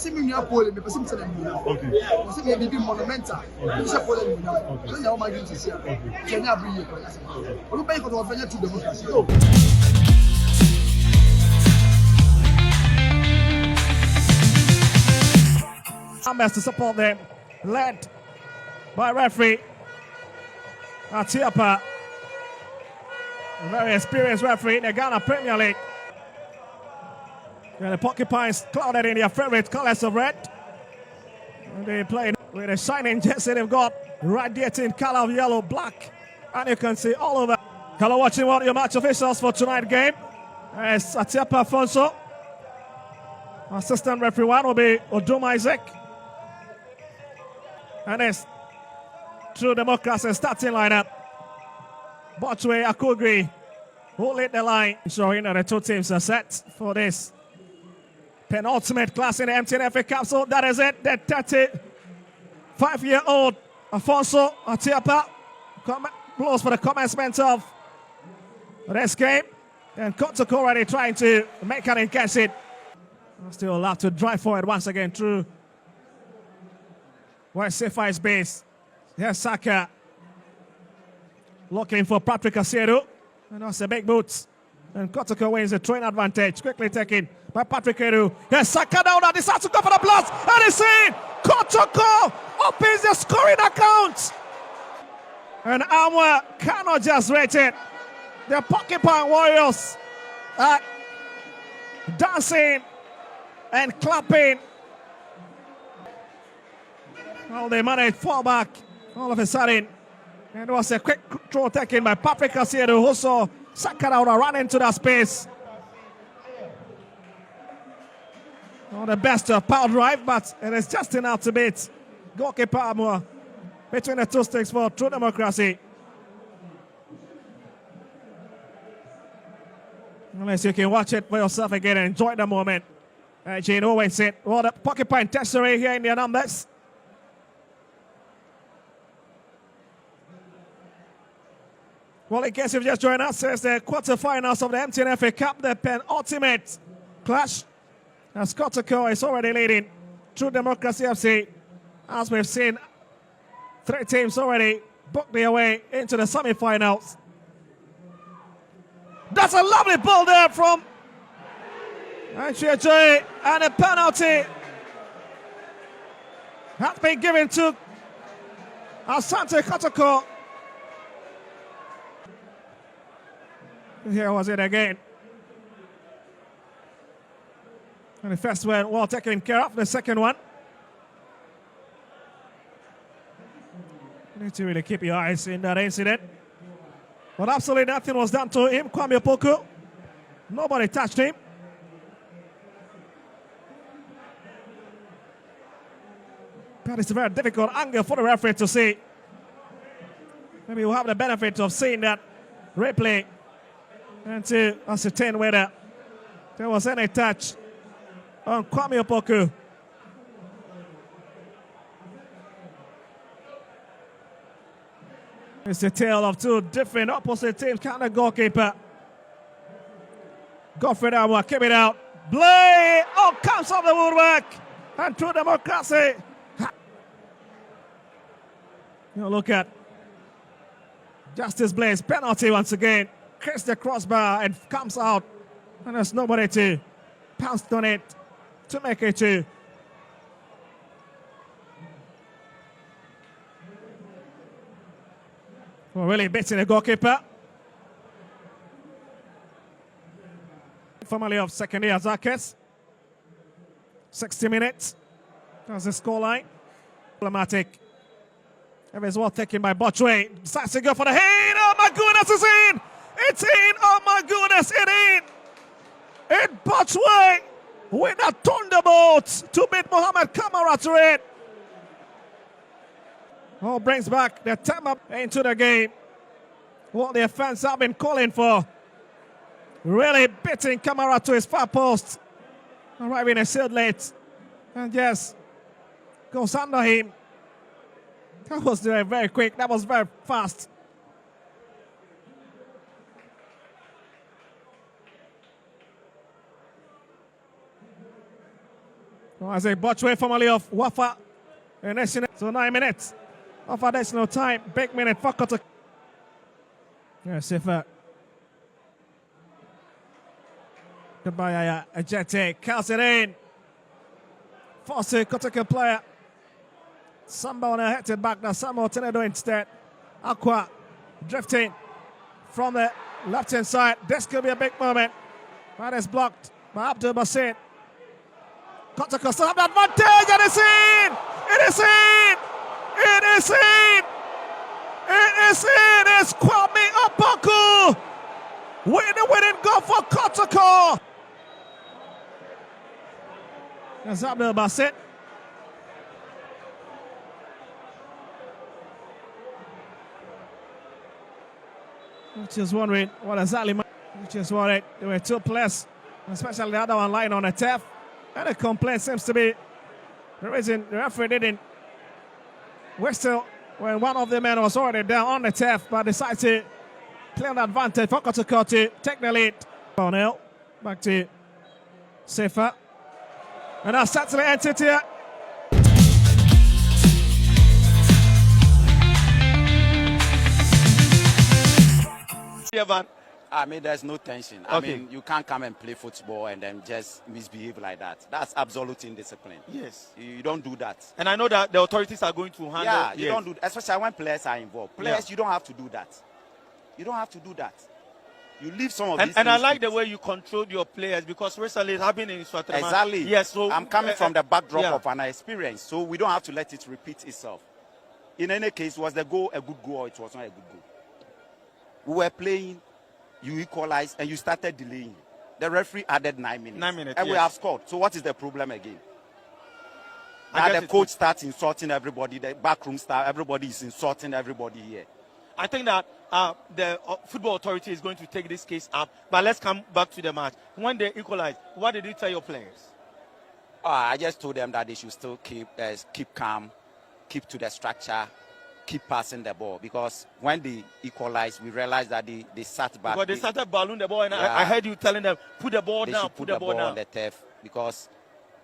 see me near Poland, the person telling me now. Okay. You see me be monumental. You say Poland now. Okay. So now my dream is here. Kenya bring you. We pay for the offense to democracy. Ambers to support them, led by referee Atiapa, a very experienced referee in the Ghana Premier League. And the Porcupines clouded in their favorite colors of red. And they play with a shining jersey they've got, radiating color of yellow, black, and you can see all over. Hello, watching one of your match officials for tonight's game. It's Atiapa Afonso. Assistant referee one will be Odum Isaac. And it's True Democracy starting lineup. Botchway Akugri who lead the line, showing that the two teams are set for this penultimate class in the MTN FA Cup. So that is it. The 35-year-old Afonso Atiapa blows for the commencement of this game. And Kotoko already trying to make an against it. Still allowed to drive forward once again through West Sifai's base. Here's Saka looking for Patrick Asiedu. And that's a big boots. And Kotoko wins the train advantage. Quickly taken by Patrick Asiedu. Here's Saka down and decides to go for the blast. And it's in. Kotoko opens the scoring account. And Amwa cannot just rate it. The Porcupine Warriors are dancing and clapping. Well, they managed to fall back all of a sudden. And it was a quick throw taken by Patrick Asiedu, who saw Saka down and ran into that space. Not the best power drive, but it is just enough to beat goalkeeper Amwa between the two sticks for True Democracy. Unless you can watch it for yourself again and enjoy the moment. Jane Owens it. Well, the Porcupine tertiary here in their numbers. Well, in case you've just joined us, it's the quarterfinals of the MTN FA Cup, the penultimate clash. As Kotoko is already leading True Democracy FC. As we've seen, 3 teams already booked their way into the semi-finals. That's a lovely ball there from Anchiajoy, and a penalty has been given to Asante Kotoko. Here was it again. And the first one well taken care of, the second one. You need to really keep your eyes in that incident. But absolutely nothing was done to him, Kwame Opoku. Nobody touched him. That is a very difficult angle for the referee to see. Maybe we'll have the benefit of seeing that replay and to ascertain whether there was any touch on Kwame Opoku. It's a tale of two different opposite teams. Kind of goalkeeper. Godfrey Amwa, keep it out. Blay! Oh, comes off the woodwork. And True Democracy. You know, look at Justice Blaze. Penalty once again. Kicks the crossbar and comes out. And there's nobody to pounce on it to make it 2. Well, really beating the goalkeeper. Family of second year Zakes. 60 minutes. That's the scoreline. Problematic. It was well taken by Botchway. Decides to go for the head. Oh my goodness, it's in! It's in! Oh my goodness, it's in! It Botchway with a thunderbolt to beat Mohamed Kamara to it. Oh, brings back the time up into the game. What the fans have been calling for. Really beating Kamara to his far post. Arriving a sealed late. And yes, goes under him. That was very quick. That was very fast. As a Botchway family of Wafa. So 9 minutes of additional time. Big minute for Kotoko. Yes, if goodbye, Ajete curls it in. Force a Kotoko player. Samba on a headed back now. Samuel Tenedo instead. Aqua drifting from the left hand side. This could be a big moment. That is blocked by Abdul Basit. Kotoko still have the advantage, and it's in! It is in! It is in! It is in! It's Kwame Opoku with the winning goal for Kotoko. That's Abdul Basit. Just wondering what exactly. Just worried there were two players, especially the other one lying on the turf. And the complaint seems to be the reason the referee didn't whistle when one of the men was already down on the turf, but decided to play an advantage for Kotoko to take the lead. 4-0. Back to Sefa. And now certainly entered here. I mean, there's no tension. I mean, you can't come and play football and then just misbehave like that. That's absolute indiscipline. Yes. You don't do that. And I know that the authorities are going to handle. Yeah, you don't do that, especially when players are involved. Players, you don't have to do that. You don't have to do that. You leave some of these And I like the way you control your players, because recently it's happened in Swaziland. Exactly. Yes. So I'm coming from the backdrop of an experience, so we don't have to let it repeat itself. In any case, was the goal a good goal or it was not a good goal? We were playing. You equalized and you started delaying. The referee added 9 minutes. 9 minutes. And we have scored. So what is the problem again? Now the coach starts insulting everybody, the backroom staff, everybody is insulting everybody here. I think that the football authority is going to take this case up. But let's come back to the match. When they equalized, what did you tell your players? I just told them that they should still keep calm, keep to the structure, keep passing the ball, because when they equalized, we realized that they sat back. Because they started ballooning the ball, and I heard you telling them, put the ball down, put the ball down on the turf, because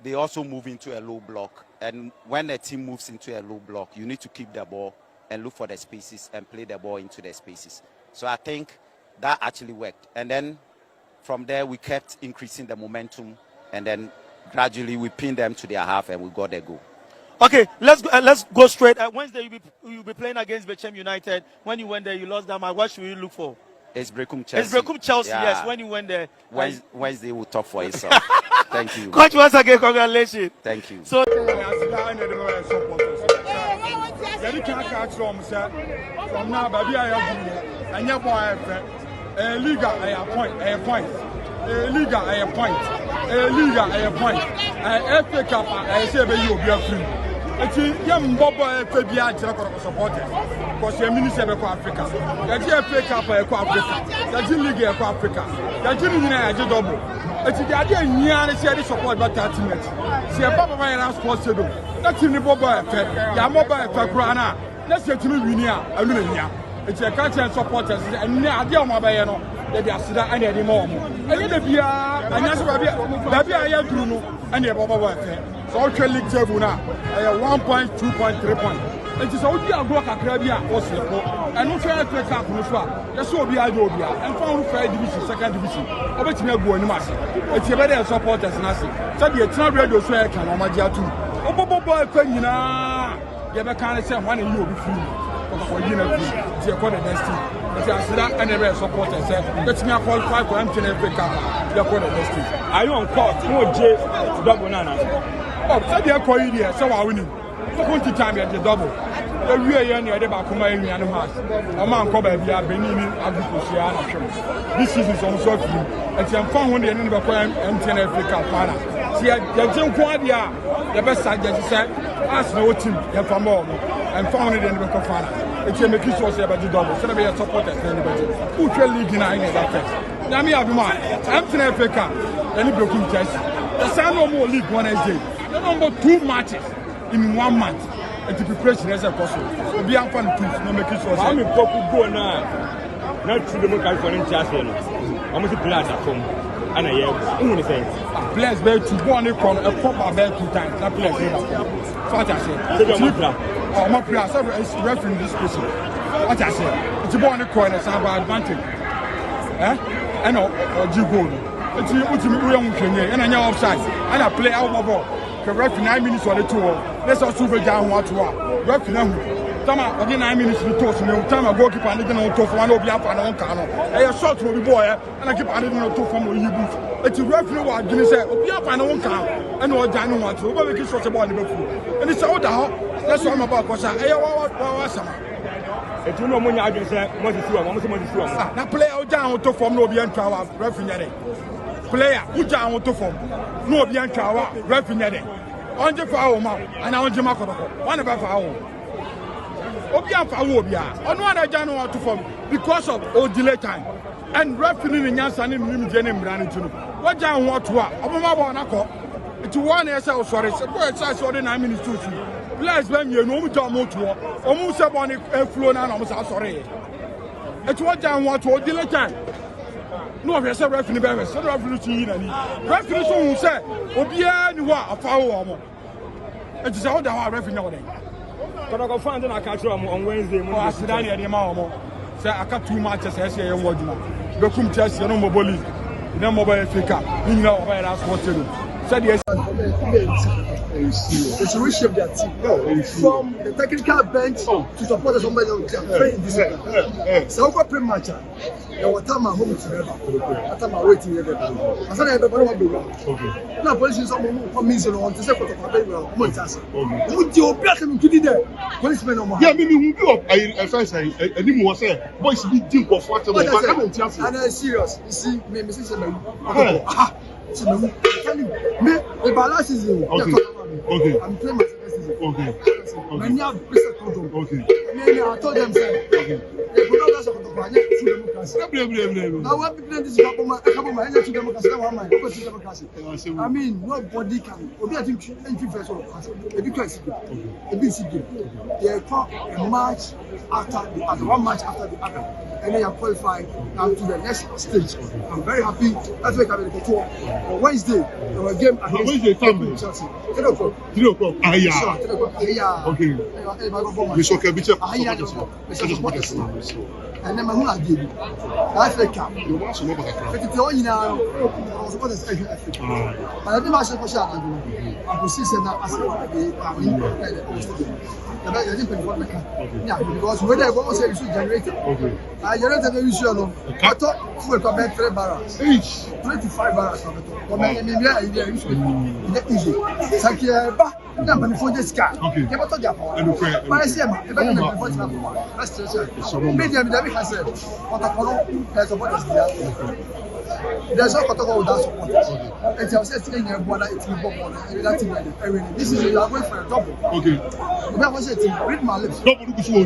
they also move into a low block. And when a team moves into a low block, you need to keep the ball and look for the spaces and play the ball into the spaces. So I think that actually worked. And then from there, we kept increasing the momentum, and then gradually we pinned them to their half and we got their goal. Okay, let's go straight. Wednesday you'll be playing against Bechem United. When you went there, you lost that match. What should you look for? It's Brecum Chelsea. It's Brecum Chelsea, yes. When you went there. Wednesday will talk for itself. Thank you. Coach, once again, congratulations. Thank you. So. From now, baby, I have and your boy, a Liga, a point, a point, a Liga, a point, a Liga, a point, a FA Cup, I say, you will be free. It's a young Bobo, Fabia, supporters, because you're Minister of Africa. That's your FA Cup, Africa. That's your Liga, Africa. That's your United double. It's the idea near the support by 30 minutes. See a Papa Ryan sports to do. That's in the Bobo effect. Yamoba effect, Rana. Let's get to me here. It's a culture and supporters, and now the Omabayano, they are Sida and the Mom. And the Bia, and that's Baby, I have Bruno, and the Bobo. So, Ultra League table now, I have 1 point, 2 point, 3 point. It is only a block at Caribbean or Singapore, and no fair play camp in the swamp. That's what we are doing, and found fair division, second division. I bet you never go in Massy. It's a better supporters, Nassy. So, the Eternal Radio Swear can Omaja too. Oh, Bobo, you ever can't say one and you will be free. For you know, to acquire the best team. But I said that and the rest supporters said, let me qualify for empty every cup. You acquire the best team. Are you on court? No, J. Double Nana. Oh, so they are calling here, so are winning. For 20 times at the double. The real year the Bakuma and House. A man called Bia Benin Agriculture. This season is also free. And she found when they ended up empty every cup. See, the Jim Quadia, the best side that said, ask no team, you for more. And found it in the Bacofana. It's a make you so about the double. So they are supporters. Who can league in that case? Now, me have mine. Empty every cup. Then you broke test. The San no more league Wednesday. The number 2 matches in 1 month. And the preparation is a possible. To be fun to no make it so. I'm in Kotoko go now. Not to the Californian Chassis. I'm a glad at home. And I am only saying. players be to go on the corner a proper ball 2 times na players be so what I say oh my player so referee this person what I say to go on the corner some advantage and or G goal it's we am hwenye and anya offside and I play out ball the referee 9 minutes on the tour let's also be down what to referee na Tama, again 9 minutes to toss me. Tama goalkeeper and then on top one of the upper and cano. A shot will be boy, and I keep adding on top from you booth. It's a referee what Guinea said, Opiap and on cano, and what Daniel wants to, but we can shot about Liverpool. And it's all the that's what I'm about, because I was it's no money I can say, what is true. Now play out down to form no beyond tower, referee. Player, who down to form no beyond tower, referee. On the foul, and on the Kotoko, one of our Obia Fawobia, on one January to form because of delay time. And referee in Yansan in Jenim ran into what Jan want to Obama it's 1 year sorry, so 9 minutes to see. Players when you know to almost upon a flow now, almost sorry. It's what Jan want to delay time. No, we are referee, so referee, referee who said, Obia, you are a foul. It's all the referee nowadays. But I got found in a catch on Wednesday. I sit down here, say I got 2 matches. I say, I'm watching. The come test, you know, mobile. No mobile Africa. You know, where I was watching. Said yes. It's a reshape their team from the technical bench to support somebody else. Playing this. So, what pretty much? What time I'm home together? What time I'm waiting together? I said, everybody will be now, police is coming on to say, what I'm would you black him to the policeman? Yeah, maybe I first I didn't want to say, boys, be deep of what I'm serious. You see, maybe me, the balance is okay. I'm playing my second season. Okay. Many have preset control. Okay. I told them, okay. They put out democracy. Now, when people this democracy, I mean, nobody can. I think first they call a match after the other, 1 match after the other, and they are qualified now to the next stage. I'm very happy. That's why I'm going to on Wednesday. Our game against Chelsea. 3 o'clock. 3 o'clock. Yeah. 3 o'clock. Yeah. Okay. We should get better. And then my give Africa. You want to know about Africa? It's all in our supporters Africa. But I think I should push out. I could see that as I didn't pay for the car. Yeah, because when I go say you should generate it. Okay. I generated the issue of I thought fuel come back 3 barrels. 25 barrels. Maybe I get easy. Thank you. Number for this car. Okay. You have to do that. But I say, that's just medium. I said, Kotoko has supporters there. There's no Kotoko without supporters. And I was saying, this is you are going for a double. Okay. Read my lips.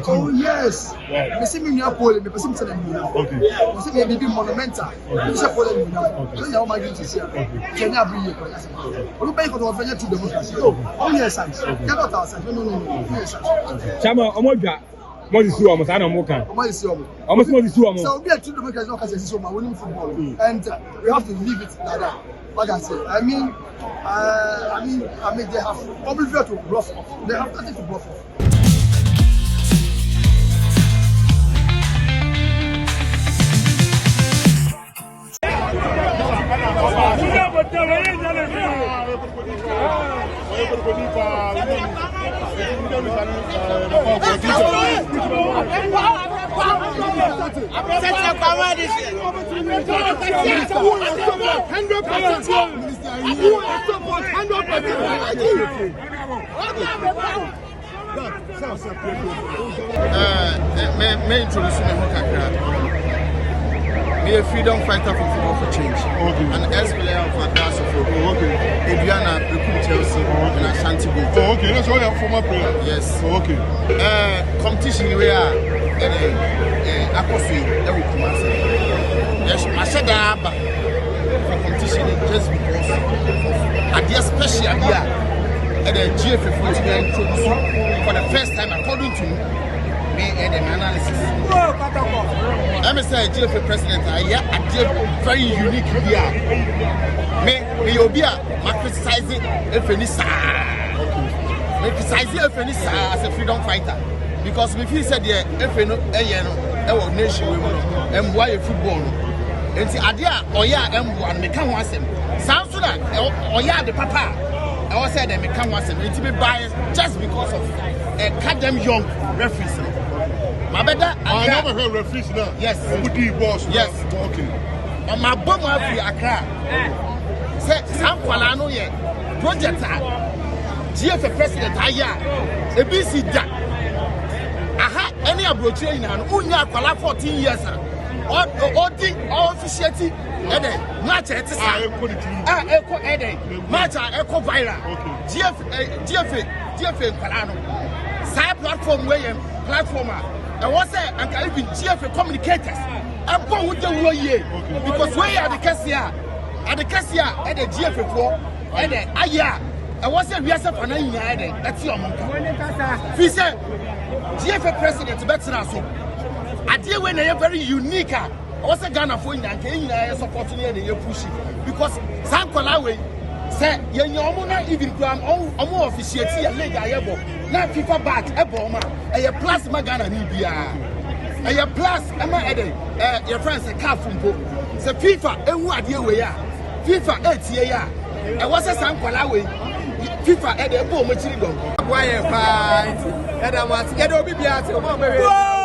Oh, yes. I see me near Poland, but some telling me now. Okay. I see me be monumental. You say Poland now. So you are my dreams here. Can you bring your you pay for the offense to democracy? Oh, yes, I say. Cannot outside. No. Yes, I Chama, Omoja. What is you almost? I don't know. Almost what is you almost? So we are two democracies not because so winning football, and we have to leave it like that. Like I said, I mean, they have probably to bluff off. They have nothing to bluff off. May introduce me a freedom fighter for football for change. Okay. An ex-player of Adas of football. Okay. Adriana, Chelsea, and Ashanti Boy. Oh, okay. That's why you're former player. Yes. Oh, okay. Competition we are Akofi, every Kumasi. Yes, I said that for competition just because idea special idea and the GFA 49 introduced for the first time according to me. me and the analysis. Let me say, GFA president, I very unique here. Me Obia, I criticize it if any criticize it if any as a freedom fighter. Because if he said, yeah, if you know, a nation, and why a football. And see, idea, Oya M1, me can't want him. Sounds to that, Oya the papa. I was said that me can't want him. It's be biased just because of a goddamn young referees. My better, I never heard referees now. Yes. Boss. Yes. Okay. On my bum of the Accra. Say, Sam Palano, yeah. Project GFA president, a BC Jack. Aha, any approach in an Unya Pala 14 years. All officiating, match at Echo Ede, match Echo Vira, GFA Palano, side platform William, platformer. I was there and I even GFA communicators. I'm going with the way because we are the cashier, and the cashier at the GFA floor, and the Aya. I was there, we are for 9 years. That's your monk. We said GFA president, better than I deal when they are very unique. I was a Ghana for India, supporting you pushing because San Kolawe said, you're not even gram more officiating a leg. I have not FIFA back a bomber, a plasma Ghana Nibia, a plus, am I your friends a car from book. The FIFA, and what dear we are FIFA 8 year. I was a San Kolawe, FIFA at the bomb, which you go. Why, and I was get over the